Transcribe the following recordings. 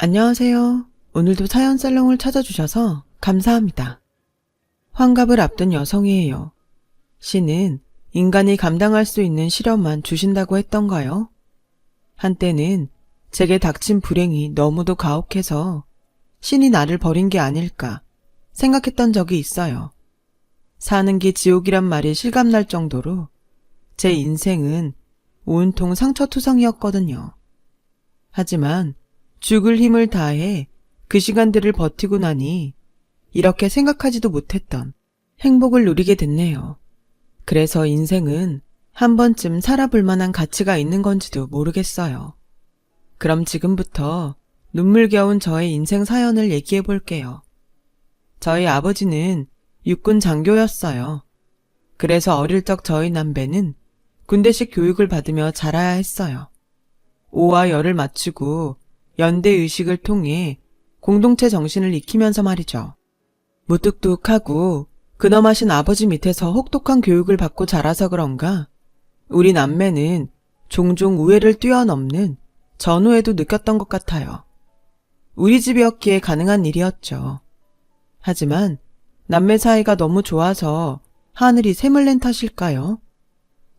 안녕하세요. 오늘도 사연 살롱을 찾아주셔서 감사합니다. 환갑을 앞둔 여성이에요. 신은 인간이 감당할 수 있는 시련만 주신다고 했던가요? 한때는 제게 닥친 불행이 너무도 가혹해서 신이 나를 버린 게 아닐까 생각했던 적이 있어요. 사는 게 지옥이란 말이 실감날 정도로 제 인생은 온통 상처투성이었거든요. 하지만 죽을 힘을 다해 그 시간들을 버티고 나니 이렇게 생각하지도 못했던 행복을 누리게 됐네요. 그래서 인생은 한 번쯤 살아볼 만한 가치가 있는 건지도 모르겠어요. 그럼 지금부터 눈물겨운 저의 인생 사연을 얘기해 볼게요. 저희 아버지는 육군 장교였어요. 그래서 어릴 적 저희 남배는 군대식 교육을 받으며 자라야 했어요. 오와 열을 맞추고 연대 의식을 통해 공동체 정신을 익히면서 말이죠. 무뚝뚝하고 근엄하신 아버지 밑에서 혹독한 교육을 받고 자라서 그런가 우리 남매는 종종 우애를 뛰어넘는 전우에도 느꼈던 것 같아요. 우리 집이었기에 가능한 일이었죠. 하지만 남매 사이가 너무 좋아서 하늘이 샘을 낸 탓일까요?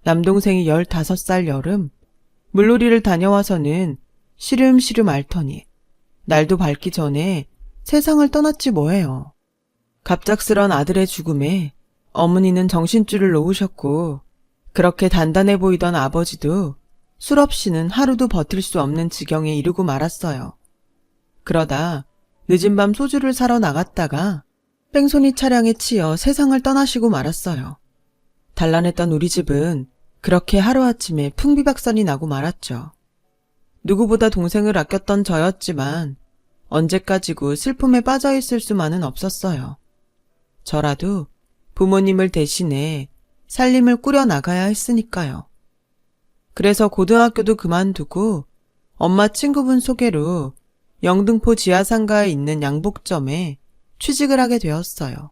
남동생이 15살 여름 물놀이를 다녀와서는 시름시름 앓더니 날도 밝기 전에 세상을 떠났지 뭐예요. 갑작스런 아들의 죽음에 어머니는 정신줄을 놓으셨고 그렇게 단단해 보이던 아버지도 술 없이는 하루도 버틸 수 없는 지경에 이르고 말았어요. 그러다 늦은 밤 소주를 사러 나갔다가 뺑소니 차량에 치여 세상을 떠나시고 말았어요. 단란했던 우리 집은 그렇게 하루아침에 풍비박산이 나고 말았죠. 누구보다 동생을 아꼈던 저였지만 언제까지고 슬픔에 빠져있을 수만은 없었어요. 저라도 부모님을 대신해 살림을 꾸려나가야 했으니까요. 그래서 고등학교도 그만두고 엄마 친구분 소개로 영등포 지하상가에 있는 양복점에 취직을 하게 되었어요.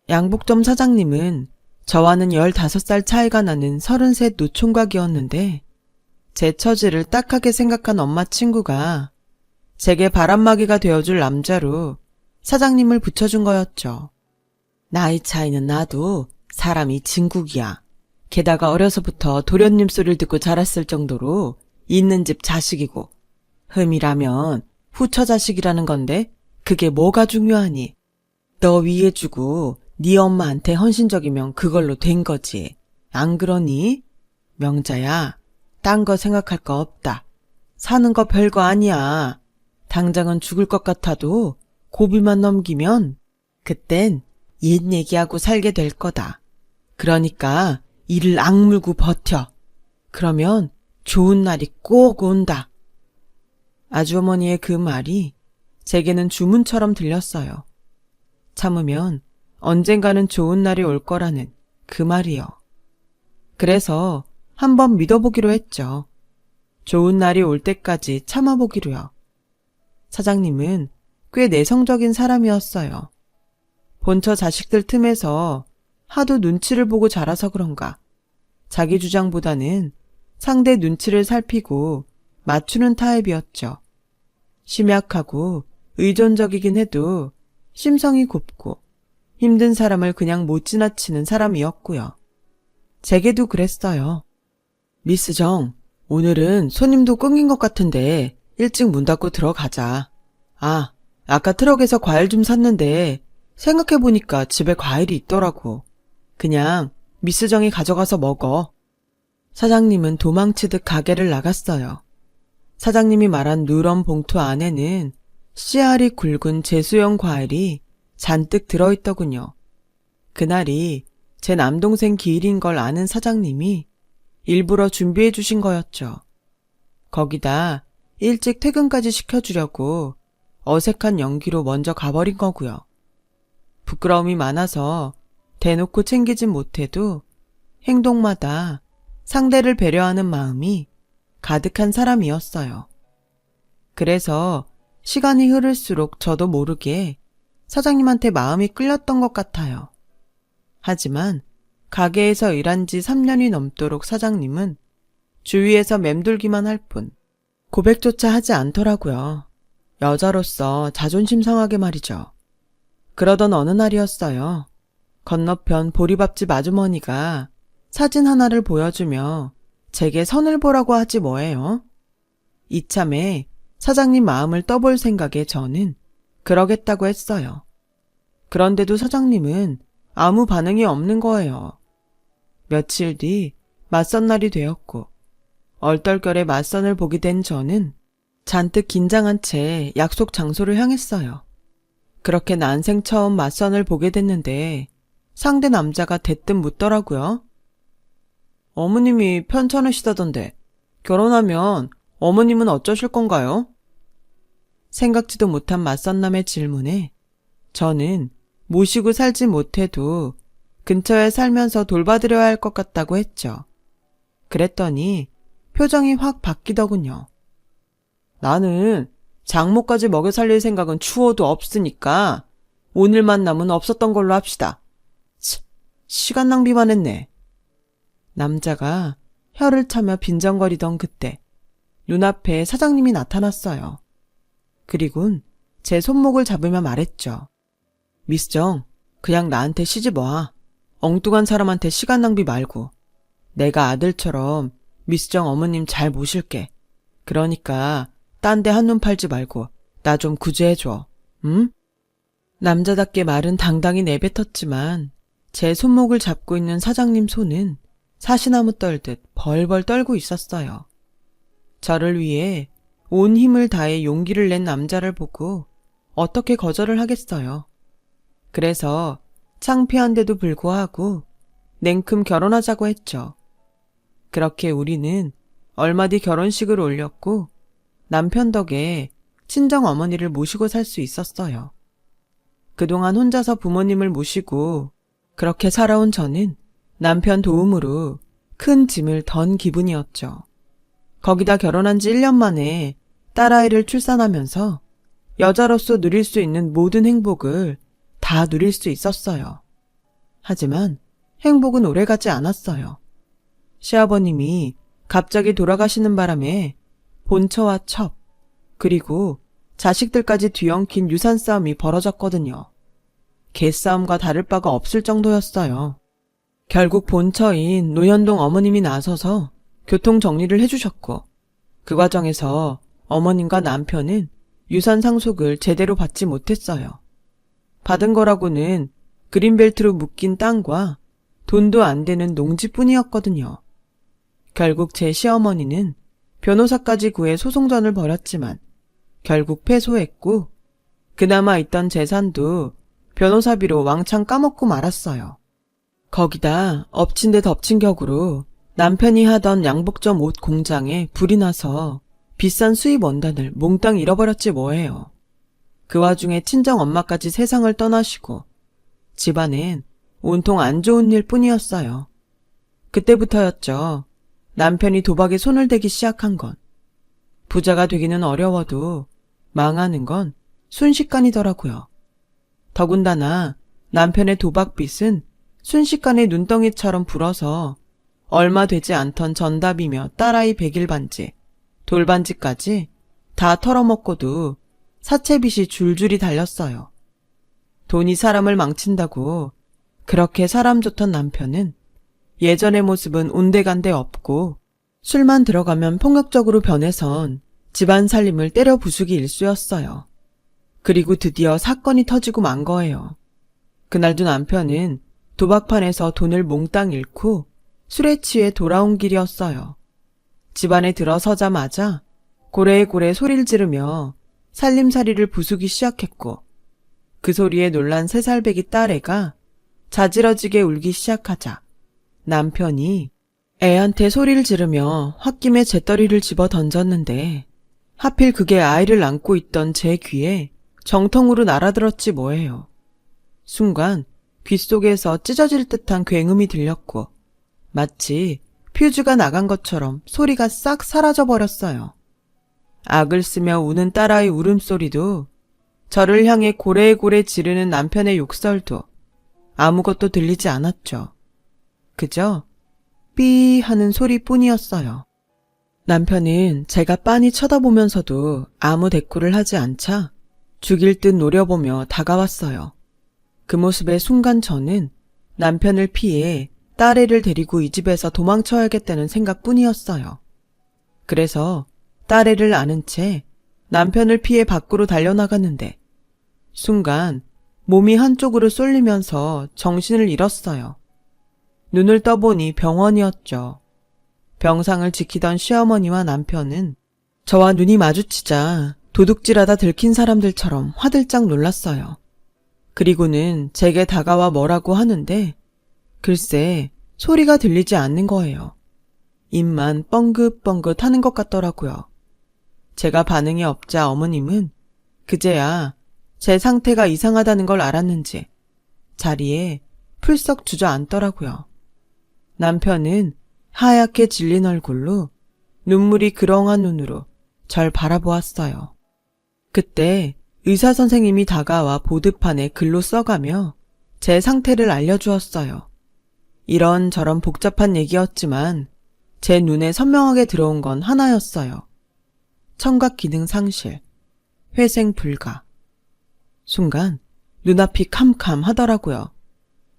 양복점 사장님은 저와는 15살 차이가 나는 33 노총각이었는데 제 처지를 딱하게 생각한 엄마 친구가 제게 바람막이가 되어줄 남자로 사장님을 붙여준 거였죠. 나이 차이는 나도 사람이 진국이야. 게다가 어려서부터 도련님 소리를 듣고 자랐을 정도로 있는 집 자식이고 흠이라면 후처 자식이라는 건데 그게 뭐가 중요하니? 너 위해주고 네 엄마한테 헌신적이면 그걸로 된 거지. 안 그러니? 명자야. 딴 거 생각할 거 없다. 사는 거 별거 아니야. 당장은 죽을 것 같아도 고비만 넘기면 그땐 옛 얘기하고 살게 될 거다. 그러니까 이를 악물고 버텨. 그러면 좋은 날이 꼭 온다. 아주어머니의 그 말이 제게는 주문처럼 들렸어요. 참으면 언젠가는 좋은 날이 올 거라는 그 말이요. 그래서 한번 믿어보기로 했죠. 좋은 날이 올 때까지 참아보기로요. 사장님은 꽤 내성적인 사람이었어요. 본처 자식들 틈에서 하도 눈치를 보고 자라서 그런가 자기 주장보다는 상대 눈치를 살피고 맞추는 타입이었죠. 심약하고 의존적이긴 해도 심성이 곱고 힘든 사람을 그냥 못 지나치는 사람이었고요. 제게도 그랬어요. 미스 정, 오늘은 손님도 끊긴 것 같은데 일찍 문 닫고 들어가자. 아, 아까 트럭에서 과일 좀 샀는데 생각해보니까 집에 과일이 있더라고. 그냥 미스 정이 가져가서 먹어. 사장님은 도망치듯 가게를 나갔어요. 사장님이 말한 누런 봉투 안에는 씨알이 굵은 제수형 과일이 잔뜩 들어있더군요. 그날이 제 남동생 기일인 걸 아는 사장님이 일부러 준비해 주신 거였죠. 거기다 일찍 퇴근까지 시켜주려고 어색한 연기로 먼저 가버린 거고요. 부끄러움이 많아서 대놓고 챙기진 못해도 행동마다 상대를 배려하는 마음이 가득한 사람이었어요. 그래서 시간이 흐를수록 저도 모르게 사장님한테 마음이 끌렸던 것 같아요. 하지만 가게에서 일한 지 3년이 넘도록 사장님은 주위에서 맴돌기만 할 뿐 고백조차 하지 않더라고요. 여자로서 자존심 상하게 말이죠. 그러던 어느 날이었어요. 건너편 보리밥집 아주머니가 사진 하나를 보여주며 제게 선을 보라고 하지 뭐예요. 이참에 사장님 마음을 떠볼 생각에 저는 그러겠다고 했어요. 그런데도 사장님은 아무 반응이 없는 거예요. 며칠 뒤 맞선 날이 되었고 얼떨결에 맞선을 보게 된 저는 잔뜩 긴장한 채 약속 장소를 향했어요. 그렇게 난생 처음 맞선을 보게 됐는데 상대 남자가 대뜸 묻더라고요. 어머님이 편찮으시다던데 결혼하면 어머님은 어쩌실 건가요? 생각지도 못한 맞선남의 질문에 저는 모시고 살지 못해도 근처에 살면서 돌봐드려야 할 것 같다고 했죠. 그랬더니 표정이 확 바뀌더군요. 나는 장모까지 먹여 살릴 생각은 추워도 없으니까 오늘 만남은 없었던 걸로 합시다. 시간 낭비만 했네. 남자가 혀를 차며 빈정거리던 그때 눈앞에 사장님이 나타났어요. 그리곤 제 손목을 잡으며 말했죠. 미스 정, 그냥 나한테 시집 와. 엉뚱한 사람한테 시간 낭비 말고. 내가 아들처럼 미스 정 어머님 잘 모실게. 그러니까 딴 데 한눈 팔지 말고 나 좀 구제해줘. 응? 남자답게 말은 당당히 내뱉었지만 제 손목을 잡고 있는 사장님 손은 사시나무 떨듯 벌벌 떨고 있었어요. 저를 위해 온 힘을 다해 용기를 낸 남자를 보고 어떻게 거절을 하겠어요. 그래서 창피한데도 불구하고 냉큼 결혼하자고 했죠. 그렇게 우리는 얼마 뒤 결혼식을 올렸고 남편 덕에 친정 어머니를 모시고 살 수 있었어요. 그동안 혼자서 부모님을 모시고 그렇게 살아온 저는 남편 도움으로 큰 짐을 던 기분이었죠. 거기다 결혼한 지 1년 만에 딸아이를 출산하면서 여자로서 누릴 수 있는 모든 행복을 다 누릴 수 있었어요. 하지만 행복은 오래가지 않았어요. 시아버님이 갑자기 돌아가시는 바람에 본처와 첩, 그리고 자식들까지 뒤엉킨 유산 싸움이 벌어졌거든요. 개싸움과 다를 바가 없을 정도였어요. 결국 본처인 노현동 어머님이 나서서 교통 정리를 해주셨고 그 과정에서 어머님과 남편은 유산 상속을 제대로 받지 못했어요. 받은 거라고는 그린벨트로 묶인 땅과 돈도 안 되는 농지뿐이었거든요. 결국 제 시어머니는 변호사까지 구해 소송전을 벌였지만 결국 패소했고 그나마 있던 재산도 변호사비로 왕창 까먹고 말았어요. 거기다 엎친 데 덮친 격으로 남편이 하던 양복점 옷 공장에 불이 나서 비싼 수입 원단을 몽땅 잃어버렸지 뭐예요. 그 와중에 친정 엄마까지 세상을 떠나시고 집안엔 온통 안 좋은 일 뿐이었어요. 그때부터였죠. 남편이 도박에 손을 대기 시작한 건. 부자가 되기는 어려워도 망하는 건 순식간이더라고요. 더군다나 남편의 도박빚은 순식간에 눈덩이처럼 불어서 얼마 되지 않던 전답이며 딸아이 백일 반지, 돌반지까지 다 털어먹고도 사채빚이 줄줄이 달렸어요. 돈이 사람을 망친다고 그렇게 사람 좋던 남편은 예전의 모습은 온데간데 없고 술만 들어가면 폭력적으로 변해선 집안 살림을 때려 부수기 일쑤였어요. 그리고 드디어 사건이 터지고 만 거예요. 그날도 남편은 도박판에서 돈을 몽땅 잃고 술에 취해 돌아온 길이었어요. 집안에 들어서자마자 고래고래 소리를 지르며 살림살이를 부수기 시작했고 그 소리에 놀란 3살배기 딸애가 자지러지게 울기 시작하자 남편이 애한테 소리를 지르며 홧김에 재떨이를 집어 던졌는데 하필 그게 아이를 안고 있던 제 귀에 정통으로 날아들었지 뭐예요. 순간 귓속에서 찢어질 듯한 굉음이 들렸고 마치 퓨즈가 나간 것처럼 소리가 싹 사라져버렸어요. 악을 쓰며 우는 딸아이 울음소리도 저를 향해 고래고래 지르는 남편의 욕설도 아무것도 들리지 않았죠. 그저 삐 하는 소리뿐이었어요. 남편은 제가 빤히 쳐다보면서도 아무 대꾸를 하지 않자 죽일 듯 노려보며 다가왔어요. 그 모습에 순간 저는 남편을 피해 딸애를 데리고 이 집에서 도망쳐야겠다는 생각뿐이었어요. 그래서 딸애를 안은 채 남편을 피해 밖으로 달려나갔는데 순간 몸이 한쪽으로 쏠리면서 정신을 잃었어요. 눈을 떠보니 병원이었죠. 병상을 지키던 시어머니와 남편은 저와 눈이 마주치자 도둑질하다 들킨 사람들처럼 화들짝 놀랐어요. 그리고는 제게 다가와 뭐라고 하는데 글쎄 소리가 들리지 않는 거예요. 입만 뻥긋뻥긋 하는 것 같더라고요. 제가 반응이 없자 어머님은 그제야 제 상태가 이상하다는 걸 알았는지 자리에 풀썩 주저앉더라고요. 남편은 하얗게 질린 얼굴로 눈물이 그렁한 눈으로 절 바라보았어요. 그때 의사 선생님이 다가와 보드판에 글로 써가며 제 상태를 알려주었어요. 이런저런 복잡한 얘기였지만 제 눈에 선명하게 들어온 건 하나였어요. 청각 기능 상실, 회생 불가. 순간 눈앞이 캄캄하더라고요.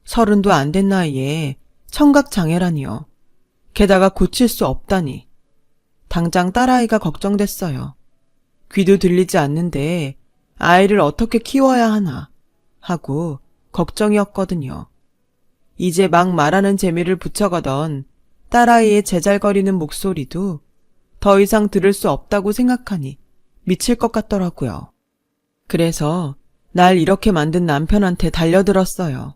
30도 안 된 나이에 청각 장애라니요. 게다가 고칠 수 없다니. 당장 딸아이가 걱정됐어요. 귀도 들리지 않는데 아이를 어떻게 키워야 하나 하고 걱정이었거든요. 이제 막 말하는 재미를 붙여가던 딸아이의 제잘거리는 목소리도 더 이상 들을 수 없다고 생각하니 미칠 것 같더라고요. 그래서 날 이렇게 만든 남편한테 달려들었어요.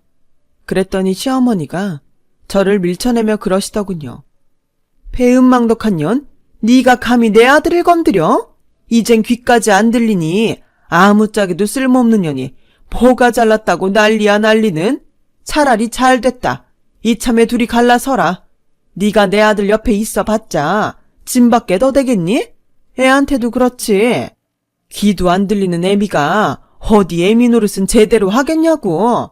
그랬더니 시어머니가 저를 밀쳐내며 그러시더군요. 배은망덕한 년, 네가 감히 내 아들을 건드려? 이젠 귀까지 안 들리니 아무짝에도 쓸모없는 년이 뭐가 잘났다고 난리야 난리는? 차라리 잘됐다. 이참에 둘이 갈라서라. 네가 내 아들 옆에 있어봤자 짐밖에 더 되겠니? 애한테도 그렇지. 귀도 안 들리는 애미가 어디 애미 노릇은 제대로 하겠냐고.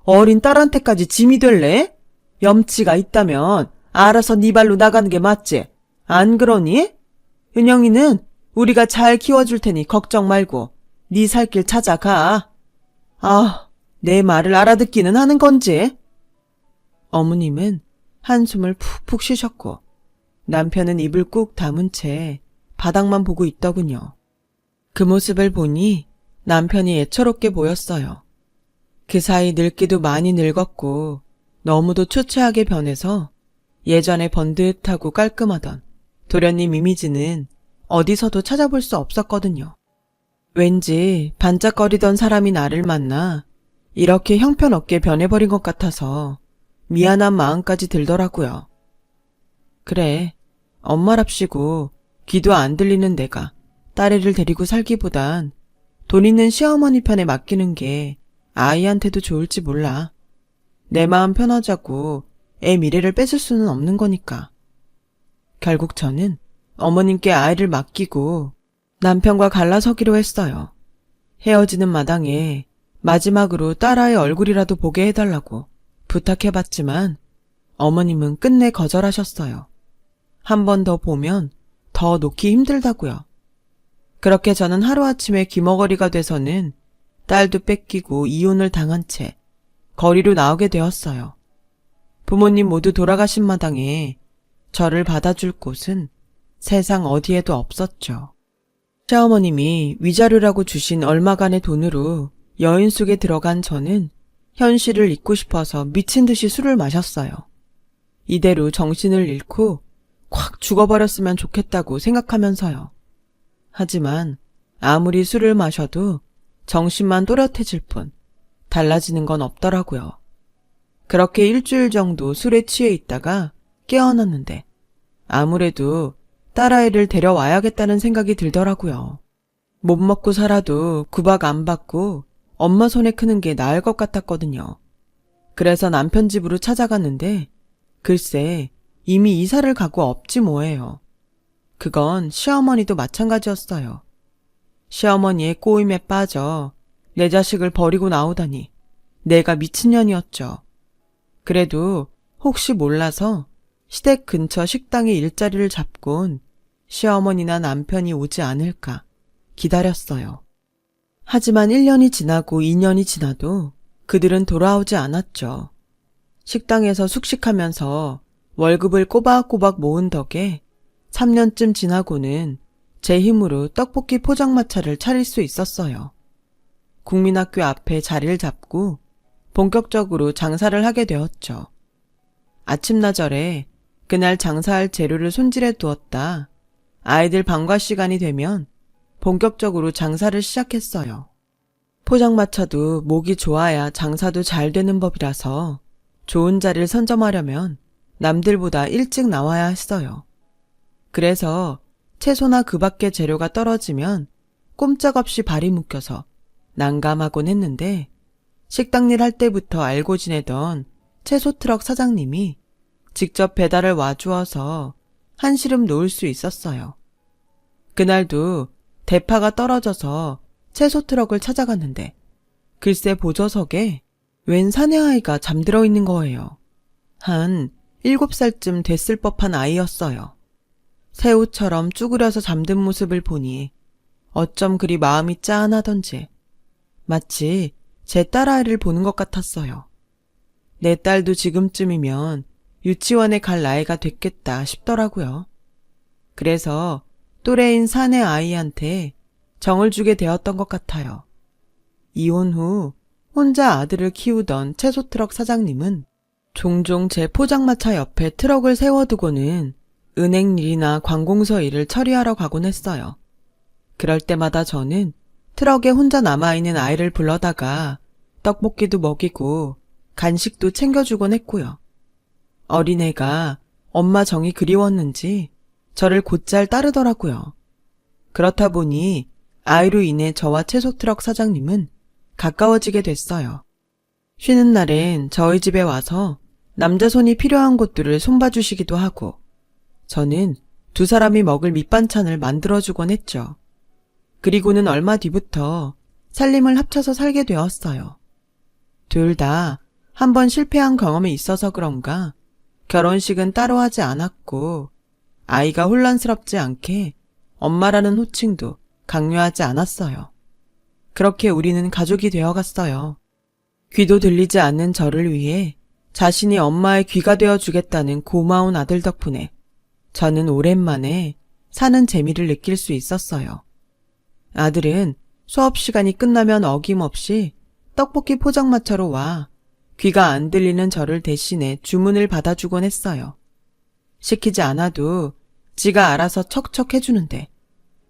어린 딸한테까지 짐이 될래? 염치가 있다면 알아서 네 발로 나가는 게 맞지? 안 그러니? 은영이는 우리가 잘 키워줄 테니 걱정 말고 네 살 길 찾아가. 아, 내 말을 알아듣기는 하는 건지? 어머님은 한숨을 푹푹 쉬셨고 남편은 입을 꾹 다문 채 바닥만 보고 있더군요. 그 모습을 보니 남편이 애처롭게 보였어요. 그 사이 늙기도 많이 늙었고 너무도 초췌하게 변해서 예전에 번듯하고 깔끔하던 도련님 이미지는 어디서도 찾아볼 수 없었거든요. 왠지 반짝거리던 사람이 나를 만나 이렇게 형편없게 변해버린 것 같아서 미안한 마음까지 들더라고요. 그래, 엄마랍시고 귀도 안 들리는 내가 딸애를 데리고 살기보단 돈 있는 시어머니 편에 맡기는 게 아이한테도 좋을지 몰라. 내 마음 편하자고 애 미래를 뺏을 수는 없는 거니까. 결국 저는 어머님께 아이를 맡기고 남편과 갈라서기로 했어요. 헤어지는 마당에 마지막으로 딸아이 얼굴이라도 보게 해달라고 부탁해봤지만 어머님은 끝내 거절하셨어요. 한 번 더 보면 더 놓기 힘들다고요. 그렇게 저는 하루아침에 귀머거리가 돼서는 딸도 뺏기고 이혼을 당한 채 거리로 나오게 되었어요. 부모님 모두 돌아가신 마당에 저를 받아줄 곳은 세상 어디에도 없었죠. 시어머님이 위자료라고 주신 얼마간의 돈으로 여인 속에 들어간 저는 현실을 잊고 싶어서 미친 듯이 술을 마셨어요. 이대로 정신을 잃고 콱 죽어버렸으면 좋겠다고 생각하면서요. 하지만 아무리 술을 마셔도 정신만 또렷해질 뿐 달라지는 건 없더라고요. 그렇게 일주일 정도 술에 취해 있다가 깨어났는데 아무래도 딸아이를 데려와야겠다는 생각이 들더라고요. 못 먹고 살아도 구박 안 받고 엄마 손에 크는 게 나을 것 같았거든요. 그래서 남편 집으로 찾아갔는데 글쎄 이미 이사를 가고 없지 뭐예요. 그건 시어머니도 마찬가지였어요. 시어머니의 꼬임에 빠져 내 자식을 버리고 나오다니 내가 미친년이었죠. 그래도 혹시 몰라서 시댁 근처 식당에 일자리를 잡곤 시어머니나 남편이 오지 않을까 기다렸어요. 하지만 1년이 지나고 2년이 지나도 그들은 돌아오지 않았죠. 식당에서 숙식하면서 월급을 꼬박꼬박 모은 덕에 3년쯤 지나고는 제 힘으로 떡볶이 포장마차를 차릴 수 있었어요. 국민학교 앞에 자리를 잡고 본격적으로 장사를 하게 되었죠. 아침나절에 그날 장사할 재료를 손질해 두었다 아이들 방과 시간이 되면 본격적으로 장사를 시작했어요. 포장마차도 목이 좋아야 장사도 잘 되는 법이라서 좋은 자리를 선점하려면 남들보다 일찍 나와야 했어요. 그래서 채소나 그 밖의 재료가 떨어지면 꼼짝없이 발이 묶여서 난감하곤 했는데 식당 일 할 때부터 알고 지내던 채소 트럭 사장님이 직접 배달을 와주어서 한시름 놓을 수 있었어요. 그날도 대파가 떨어져서 채소 트럭을 찾아갔는데 글쎄 보조석에 웬 사내아이가 잠들어 있는 거예요. 한 7살쯤 됐을 법한 아이였어요. 새우처럼 쭈그려서 잠든 모습을 보니 어쩜 그리 마음이 짠하던지 마치 제 딸아이를 보는 것 같았어요. 내 딸도 지금쯤이면 유치원에 갈 나이가 됐겠다 싶더라고요. 그래서 또래인 사내 아이한테 정을 주게 되었던 것 같아요. 이혼 후 혼자 아들을 키우던 채소트럭 사장님은 종종 제 포장마차 옆에 트럭을 세워두고는 은행 일이나 관공서 일을 처리하러 가곤 했어요. 그럴 때마다 저는 트럭에 혼자 남아있는 아이를 불러다가 떡볶이도 먹이고 간식도 챙겨주곤 했고요. 어린애가 엄마 정이 그리웠는지 저를 곧잘 따르더라고요. 그렇다 보니 아이로 인해 저와 채소트럭 사장님은 가까워지게 됐어요. 쉬는 날엔 저희 집에 와서 남자 손이 필요한 것들을 손봐주시기도 하고 저는 두 사람이 먹을 밑반찬을 만들어주곤 했죠. 그리고는 얼마 뒤부터 살림을 합쳐서 살게 되었어요. 둘 다 한 번 실패한 경험이 있어서 그런가 결혼식은 따로 하지 않았고 아이가 혼란스럽지 않게 엄마라는 호칭도 강요하지 않았어요. 그렇게 우리는 가족이 되어갔어요. 귀도 들리지 않는 저를 위해 자신이 엄마의 귀가 되어주겠다는 고마운 아들 덕분에 저는 오랜만에 사는 재미를 느낄 수 있었어요. 아들은 수업 시간이 끝나면 어김없이 떡볶이 포장마차로 와 귀가 안 들리는 저를 대신해 주문을 받아주곤 했어요. 시키지 않아도 지가 알아서 척척 해주는데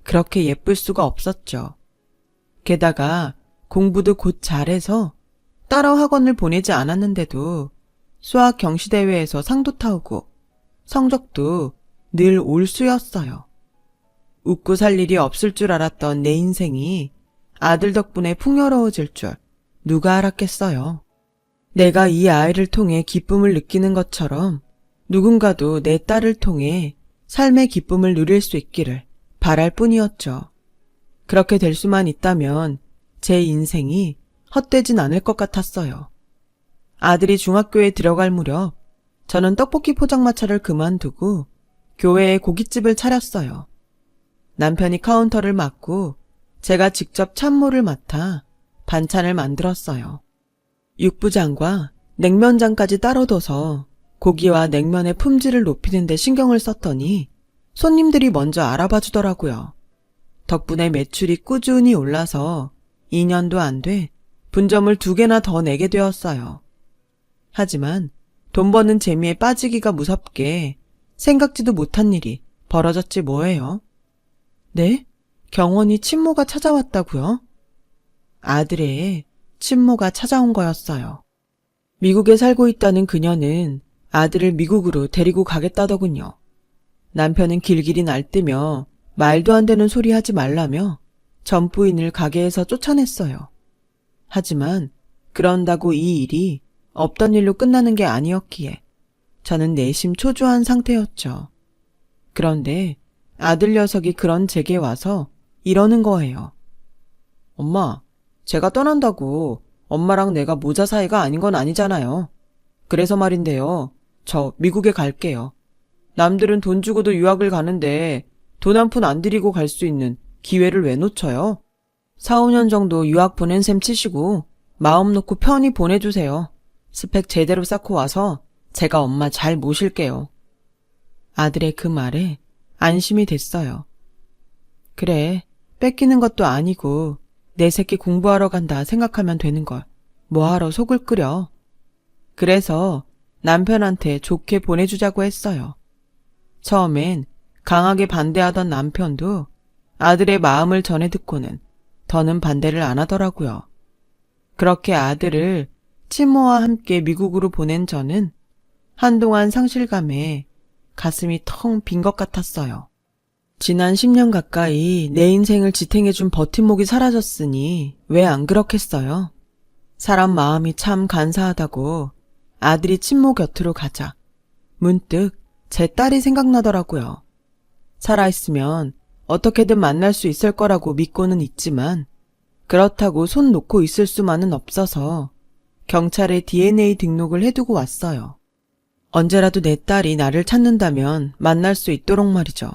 그렇게 예쁠 수가 없었죠. 게다가 공부도 곧 잘해서 따로 학원을 보내지 않았는데도 수학 경시대회에서 상도 타오고 성적도 늘 올수였어요. 웃고 살 일이 없을 줄 알았던 내 인생이 아들 덕분에 풍요로워질 줄 누가 알았겠어요. 내가 이 아이를 통해 기쁨을 느끼는 것처럼 누군가도 내 딸을 통해 삶의 기쁨을 누릴 수 있기를 바랄 뿐이었죠. 그렇게 될 수만 있다면 제 인생이 헛되진 않을 것 같았어요. 아들이 중학교에 들어갈 무렵 저는 떡볶이 포장마차를 그만두고 교회에 고깃집을 차렸어요. 남편이 카운터를 맡고 제가 직접 찬물을 맡아 반찬을 만들었어요. 육부장과 냉면장까지 따로 둬서 고기와 냉면의 품질을 높이는 데 신경을 썼더니 손님들이 먼저 알아봐 주더라고요. 덕분에 매출이 꾸준히 올라서 2년도 안 돼 분점을 2개나 더 내게 되었어요. 하지만 돈 버는 재미에 빠지기가 무섭게 생각지도 못한 일이 벌어졌지 뭐예요. 네? 경원이 친모가 찾아왔다고요? 아들의 친모가 찾아온 거였어요. 미국에 살고 있다는 그녀는 아들을 미국으로 데리고 가겠다더군요. 남편은 길길이 날뛰며 말도 안 되는 소리 하지 말라며 전 부인을 가게에서 쫓아냈어요. 하지만 그런다고 이 일이 없던 일로 끝나는 게 아니었기에 저는 내심 초조한 상태였죠. 그런데 아들 녀석이 그런 제게 와서 이러는 거예요. 엄마, 제가 떠난다고 엄마랑 내가 모자 사이가 아닌 건 아니잖아요. 그래서 말인데요. 저 미국에 갈게요. 남들은 돈 주고도 유학을 가는데 돈 한 푼 안 들이고 갈 수 있는 기회를 왜 놓쳐요? 4, 5년 정도 유학 보낸 셈 치시고 마음 놓고 편히 보내주세요. 스펙 제대로 쌓고 와서 제가 엄마 잘 모실게요. 아들의 그 말에 안심이 됐어요. 그래, 뺏기는 것도 아니고 내 새끼 공부하러 간다 생각하면 되는 걸 뭐하러 속을 끓여. 그래서 남편한테 좋게 보내주자고 했어요. 처음엔 강하게 반대하던 남편도 아들의 마음을 전해 듣고는 더는 반대를 안 하더라고요. 그렇게 아들을 친모와 함께 미국으로 보낸 저는 한동안 상실감에 가슴이 텅 빈 것 같았어요. 지난 10년 가까이 내 인생을 지탱해준 버팀목이 사라졌으니 왜 안 그렇겠어요? 사람 마음이 참 간사하다고 아들이 친모 곁으로 가자 문득 제 딸이 생각나더라고요. 살아있으면 어떻게든 만날 수 있을 거라고 믿고는 있지만 그렇다고 손 놓고 있을 수만은 없어서 경찰에 DNA 등록을 해두고 왔어요. 언제라도 내 딸이 나를 찾는다면 만날 수 있도록 말이죠.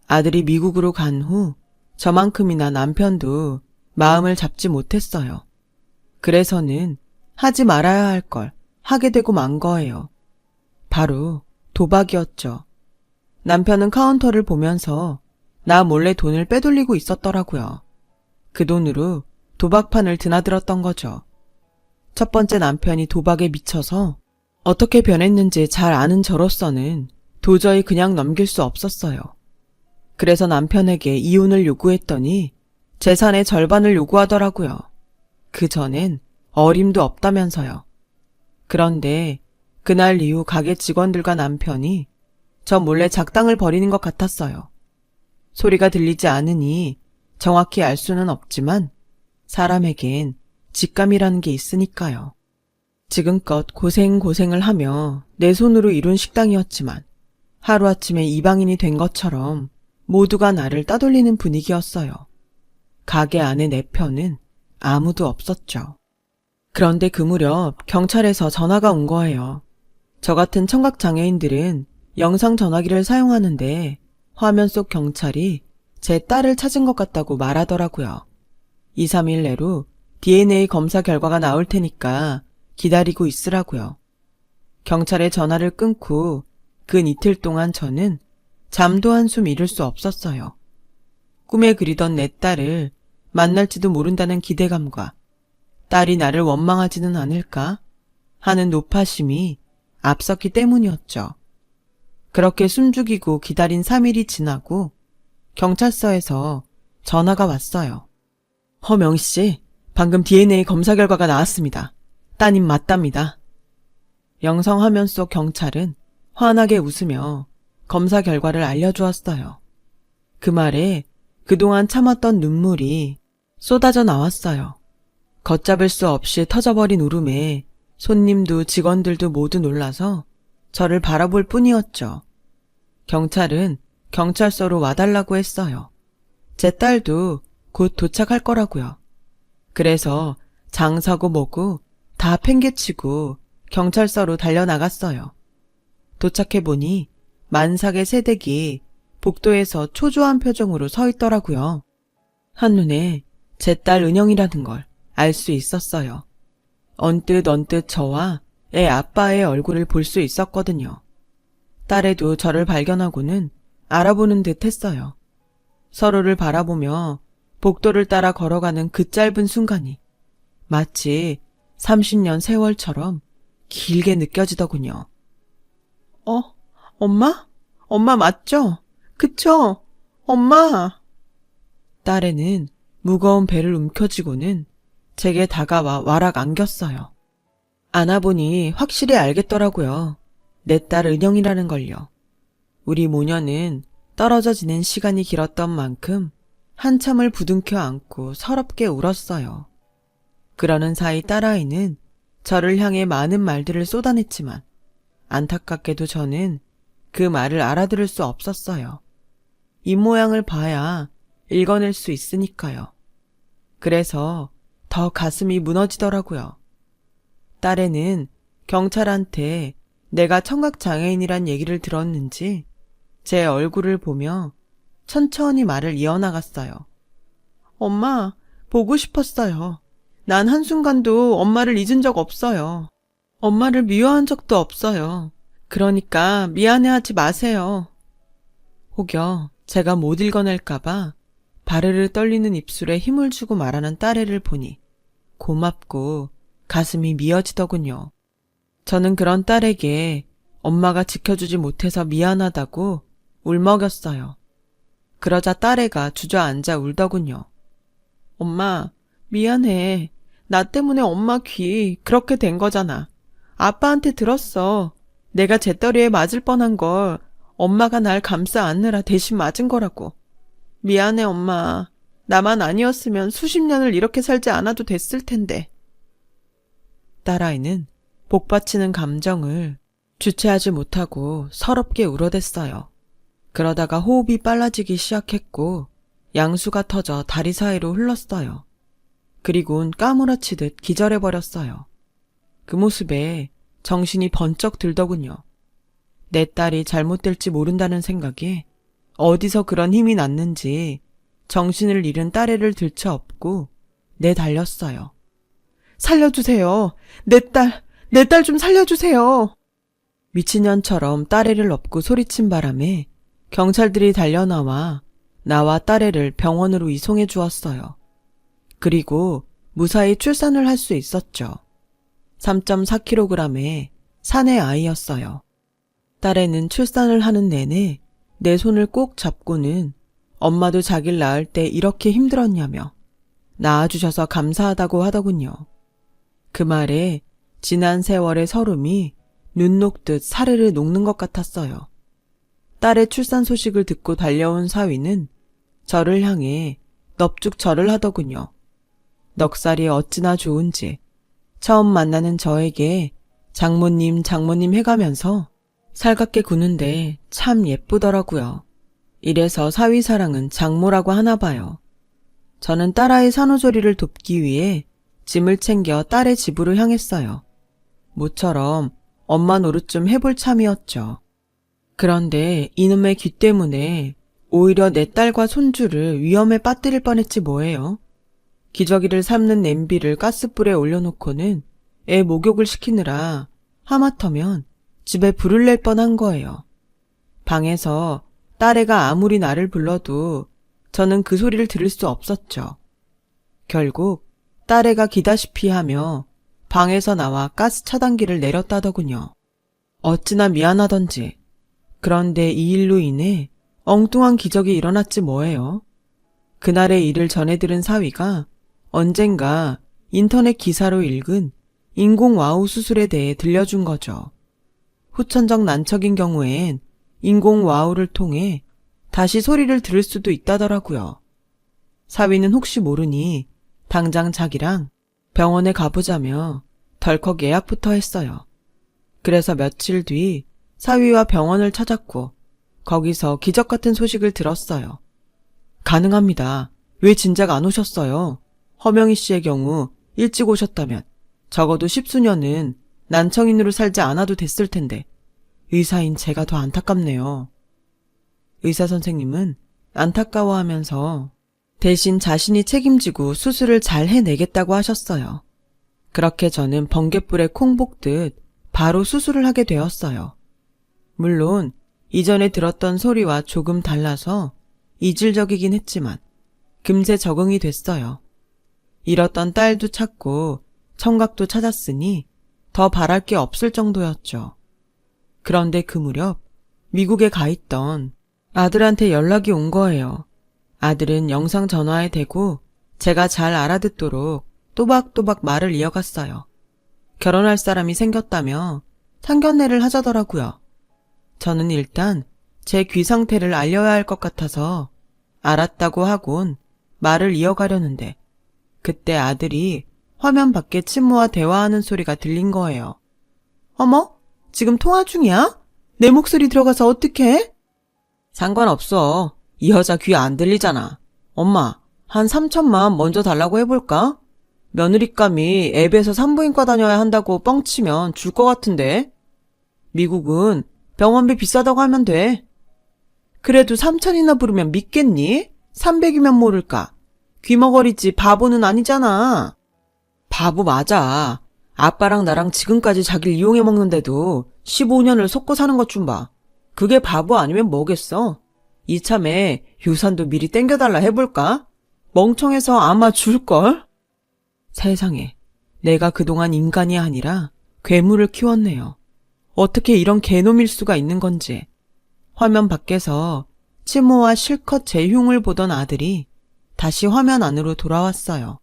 아들이 미국으로 간 후 저만큼이나 남편도 마음을 잡지 못했어요. 그래서는 하지 말아야 할 걸 하게 되고 만 거예요. 바로 도박이었죠. 남편은 카운터를 보면서 나 몰래 돈을 빼돌리고 있었더라고요. 그 돈으로 도박판을 드나들었던 거죠. 첫 번째 남편이 도박에 미쳐서 어떻게 변했는지 잘 아는 저로서는 도저히 그냥 넘길 수 없었어요. 그래서 남편에게 이혼을 요구했더니 재산의 절반을 요구하더라고요. 그 전엔 어림도 없다면서요. 그런데 그날 이후 가게 직원들과 남편이 저 몰래 작당을 벌이는 것 같았어요. 소리가 들리지 않으니 정확히 알 수는 없지만 사람에겐 직감이라는 게 있으니까요. 지금껏 고생을 하며 내 손으로 이룬 식당이었지만 하루아침에 이방인이 된 것처럼 모두가 나를 따돌리는 분위기였어요. 가게 안에 내 편은 아무도 없었죠. 그런데 그 무렵 경찰에서 전화가 온 거예요. 저 같은 청각장애인들은 영상 전화기를 사용하는데 화면 속 경찰이 제 딸을 찾은 것 같다고 말하더라고요. 2, 3일 내로 DNA 검사 결과가 나올 테니까 기다리고 있으라고요. 경찰에 전화를 끊고 근 이틀 동안 저는 잠도 한숨 이룰 수 없었어요. 꿈에 그리던 내 딸을 만날지도 모른다는 기대감과 딸이 나를 원망하지는 않을까 하는 노파심이 앞섰기 때문이었죠. 그렇게 숨죽이고 기다린 3일이 지나고 경찰서에서 전화가 왔어요. 허명씨, 방금 DNA 검사 결과가 나왔습니다. 따님 맞답니다. 영상 화면 속 경찰은 환하게 웃으며 검사 결과를 알려주었어요. 그 말에 그동안 참았던 눈물이 쏟아져 나왔어요. 걷잡을 수 없이 터져버린 울음에 손님도 직원들도 모두 놀라서 저를 바라볼 뿐이었죠. 경찰은 경찰서로 와달라고 했어요. 제 딸도 곧 도착할 거라고요. 그래서 장사고 뭐고 다 팽개치고 경찰서로 달려나갔어요. 도착해보니 만삭의 새댁이 복도에서 초조한 표정으로 서 있더라고요. 한눈에 제 딸 은영이라는 걸 알 수 있었어요. 언뜻 저와 애 아빠의 얼굴을 볼 수 있었거든요. 딸애도 저를 발견하고는 알아보는 듯 했어요. 서로를 바라보며 복도를 따라 걸어가는 그 짧은 순간이 마치 30년 세월처럼 길게 느껴지더군요. 엄마? 엄마 맞죠? 그쵸? 엄마! 딸애는 무거운 배를 움켜쥐고는 제게 다가와 와락 안겼어요. 안아보니 확실히 알겠더라고요. 내 딸 은영이라는 걸요. 우리 모녀는 떨어져 지낸 시간이 길었던 만큼 한참을 부둥켜 안고 서럽게 울었어요. 그러는 사이 딸아이는 저를 향해 많은 말들을 쏟아냈지만 안타깝게도 저는 그 말을 알아들을 수 없었어요. 입모양을 봐야 읽어낼 수 있으니까요. 그래서 더 가슴이 무너지더라고요. 딸애는 경찰한테 내가 청각장애인이란 얘기를 들었는지 제 얼굴을 보며 천천히 말을 이어나갔어요. 엄마, 보고 싶었어요. 난 한순간도 엄마를 잊은 적 없어요. 엄마를 미워한 적도 없어요. 그러니까 미안해하지 마세요. 혹여 제가 못 읽어낼까봐 바르르 떨리는 입술에 힘을 주고 말하는 딸애를 보니 고맙고 가슴이 미어지더군요. 저는 그런 딸에게 엄마가 지켜주지 못해서 미안하다고 울먹였어요. 그러자 딸애가 주저앉아 울더군요. 엄마, 미안해. 나 때문에 엄마 귀 그렇게 된 거잖아. 아빠한테 들었어. 내가 재떨이에 맞을 뻔한 걸 엄마가 날 감싸 안느라 대신 맞은 거라고. 미안해, 엄마. 나만 아니었으면 수십 년을 이렇게 살지 않아도 됐을 텐데. 딸아이는 복받치는 감정을 주체하지 못하고 서럽게 울어댔어요. 그러다가 호흡이 빨라지기 시작했고 양수가 터져 다리 사이로 흘렀어요. 그리곤 까무러치듯 기절해버렸어요. 그 모습에 정신이 번쩍 들더군요. 내 딸이 잘못될지 모른다는 생각에 어디서 그런 힘이 났는지 정신을 잃은 딸애를 들쳐업고 내달렸어요. 살려주세요. 내 딸 좀 살려주세요. 미친년처럼 딸애를 업고 소리친 바람에 경찰들이 달려나와 나와 딸애를 병원으로 이송해 주었어요. 그리고 무사히 출산을 할 수 있었죠. 3.4kg의 사내 아이였어요. 딸애는 출산을 하는 내내 내 손을 꼭 잡고는 엄마도 자기를 낳을 때 이렇게 힘들었냐며 낳아주셔서 감사하다고 하더군요. 그 말에 지난 세월의 서름이 눈 녹듯 사르르 녹는 것 같았어요. 딸의 출산 소식을 듣고 달려온 사위는 저를 향해 넙죽절을 하더군요. 넉살이 어찌나 좋은지 처음 만나는 저에게 장모님 해가면서 살갑게 구는데 참 예쁘더라고요. 이래서 사위사랑은 장모라고 하나 봐요. 저는 딸아이 산후조리를 돕기 위해 짐을 챙겨 딸의 집으로 향했어요. 모처럼 엄마 노릇 좀 해볼 참이었죠. 그런데 이놈의 귀 때문에 오히려 내 딸과 손주를 위험에 빠뜨릴 뻔했지 뭐예요. 기저귀를 삶는 냄비를 가스불에 올려놓고는 애 목욕을 시키느라 하마터면 집에 불을 낼 뻔한 거예요. 방에서 딸애가 아무리 나를 불러도 저는 그 소리를 들을 수 없었죠. 결국 딸애가 기다시피 하며 방에서 나와 가스 차단기를 내렸다더군요. 어찌나 미안하던지. 그런데 이 일로 인해 엉뚱한 기적이 일어났지 뭐예요. 그날의 일을 전해들은 사위가 언젠가 인터넷 기사로 읽은 인공와우 수술에 대해 들려준 거죠. 후천적 난척인 경우엔 인공와우를 통해 다시 소리를 들을 수도 있다더라고요. 사위는 혹시 모르니 당장 자기랑 병원에 가보자며 덜컥 예약부터 했어요. 그래서 며칠 뒤 사위와 병원을 찾았고 거기서 기적 같은 소식을 들었어요. 가능합니다. 왜 진작 안 오셨어요? 허명희 씨의 경우 일찍 오셨다면 적어도 10수년은 난청인으로 살지 않아도 됐을 텐데 의사인 제가 더 안타깝네요. 의사 선생님은 안타까워하면서 대신 자신이 책임지고 수술을 잘 해내겠다고 하셨어요. 그렇게 저는 번갯불에 콩 볶듯 바로 수술을 하게 되었어요. 물론 이전에 들었던 소리와 조금 달라서 이질적이긴 했지만 금세 적응이 됐어요. 잃었던 딸도 찾고 청각도 찾았으니 더 바랄 게 없을 정도였죠. 그런데 그 무렵 미국에 가 있던 아들한테 연락이 온 거예요. 아들은 영상 전화에 대고 제가 잘 알아듣도록 또박또박 말을 이어갔어요. 결혼할 사람이 생겼다며 상견례를 하자더라고요. 저는 일단 제 귀 상태를 알려야 할 것 같아서 알았다고 하곤 말을 이어가려는데 그때 아들이 화면 밖에 친모와 대화하는 소리가 들린 거예요. 어머? 지금 통화 중이야? 내 목소리 들어가서 어떡해? 상관없어. 이 여자 귀 안 들리잖아. 엄마, 한 3천만 먼저 달라고 해볼까? 며느리감이 앱에서 산부인과 다녀야 한다고 뻥치면 줄 것 같은데. 미국은 병원비 비싸다고 하면 돼. 그래도 3천이나 부르면 믿겠니? 300이면 모를까? 귀머거리지 바보는 아니잖아. 바보 맞아. 아빠랑 나랑 지금까지 자기를 이용해 먹는데도 15년을 속고 사는 것 좀 봐. 그게 바보 아니면 뭐겠어? 이참에 유산도 미리 땡겨달라 해볼까? 멍청해서 아마 줄걸? 세상에, 내가 그동안 인간이 아니라 괴물을 키웠네요. 어떻게 이런 개놈일 수가 있는 건지. 화면 밖에서 치모와 실컷 제 흉을 보던 아들이 다시 화면 안으로 돌아왔어요.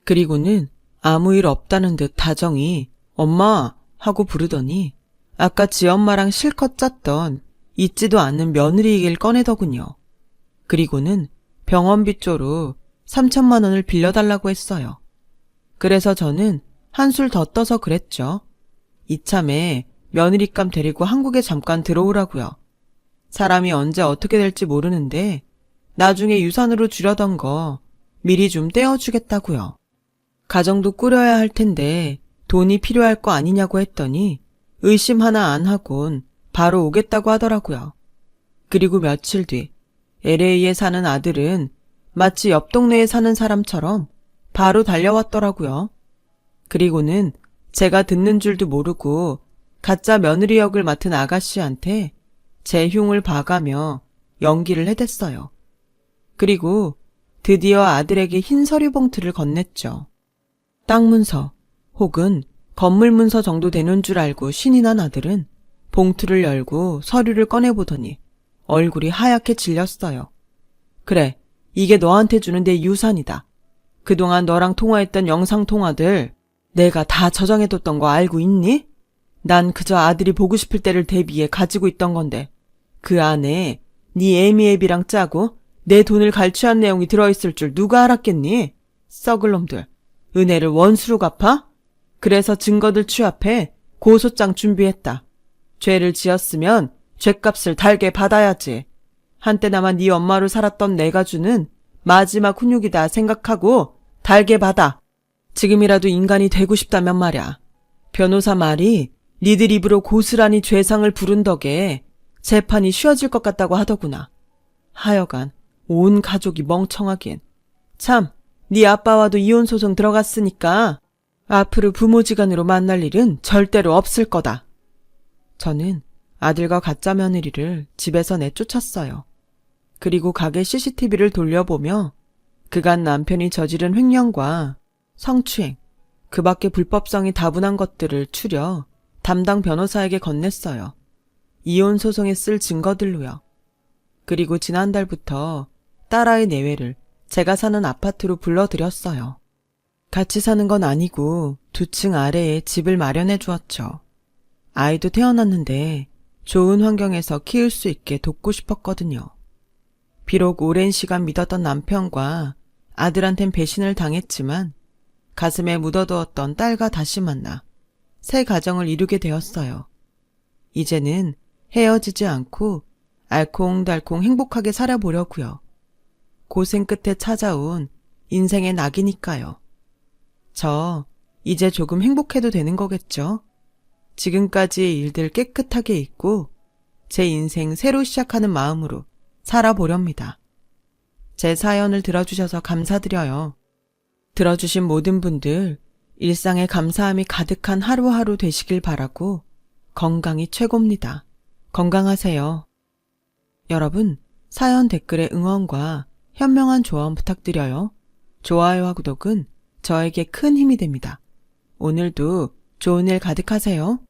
그리고는 아무 일 없다는 듯 다정히 엄마 하고 부르더니 아까 지엄마랑 실컷 짰던 잊지도 않는 며느리 얘기를 꺼내더군요. 그리고는 병원비 쪼로 3천만 원을 빌려달라고 했어요. 그래서 저는 한술 더 떠서 그랬죠. 이참에 며느리감 데리고 한국에 잠깐 들어오라고요. 사람이 언제 어떻게 될지 모르는데 나중에 유산으로 주려던 거 미리 좀 떼어주겠다고요. 가정도 꾸려야 할 텐데 돈이 필요할 거 아니냐고 했더니 의심 하나 안 하곤 바로 오겠다고 하더라고요. 그리고 며칠 뒤 LA에 사는 아들은 마치 옆 동네에 사는 사람처럼 바로 달려왔더라고요. 그리고는 제가 듣는 줄도 모르고 가짜 며느리 역을 맡은 아가씨한테 제 흉을 봐가며 연기를 해댔어요. 그리고 드디어 아들에게 흰 서류 봉투를 건넸죠. 땅 문서 혹은 건물 문서 정도 되는 줄 알고 신이 난 아들은 봉투를 열고 서류를 꺼내보더니 얼굴이 하얗게 질렸어요. 그래, 이게 너한테 주는 내 유산이다. 그동안 너랑 통화했던 영상통화들 내가 다 저장해뒀던 거 알고 있니? 난 그저 아들이 보고 싶을 때를 대비해 가지고 있던 건데 그 안에 네 애미애비랑 짜고 내 돈을 갈취한 내용이 들어있을 줄 누가 알았겠니? 썩을 놈들. 은혜를 원수로 갚아? 그래서 증거들 취합해 고소장 준비했다. 죄를 지었으면 죄값을 달게 받아야지. 한때나마 네 엄마로 살았던 내가 주는 마지막 훈육이다 생각하고 달게 받아. 지금이라도 인간이 되고 싶다면 말야. 변호사 말이 니들 입으로 고스란히 죄상을 부른 덕에 재판이 쉬워질 것 같다고 하더구나. 하여간 온 가족이 멍청하긴. 참, 네 아빠와도 이혼소송 들어갔으니까 앞으로 부모지간으로 만날 일은 절대로 없을 거다. 저는 아들과 가짜 며느리를 집에서 내쫓았어요. 그리고 가게 CCTV를 돌려보며 그간 남편이 저지른 횡령과 성추행, 그 밖에 불법성이 다분한 것들을 추려 담당 변호사에게 건넸어요. 이혼 소송에 쓸 증거들로요. 그리고 지난달부터 딸아이 내외를 제가 사는 아파트로 불러들였어요. 같이 사는 건 아니고 2층 아래에 집을 마련해 주었죠. 아이도 태어났는데 좋은 환경에서 키울 수 있게 돕고 싶었거든요. 비록 오랜 시간 믿었던 남편과 아들한텐 배신을 당했지만 가슴에 묻어두었던 딸과 다시 만나 새 가정을 이루게 되었어요. 이제는 헤어지지 않고 알콩달콩 행복하게 살아보려고요. 고생 끝에 찾아온 인생의 낙이니까요. 저 이제 조금 행복해도 되는 거겠죠? 지금까지의 일들 깨끗하게 잊고 제 인생 새로 시작하는 마음으로 살아보렵니다. 제 사연을 들어주셔서 감사드려요. 들어주신 모든 분들 일상에 감사함이 가득한 하루하루 되시길 바라고 건강이 최고입니다. 건강하세요. 여러분, 사연 댓글에 응원과 현명한 조언 부탁드려요. 좋아요와 구독은 저에게 큰 힘이 됩니다. 오늘도 좋은 일 가득하세요.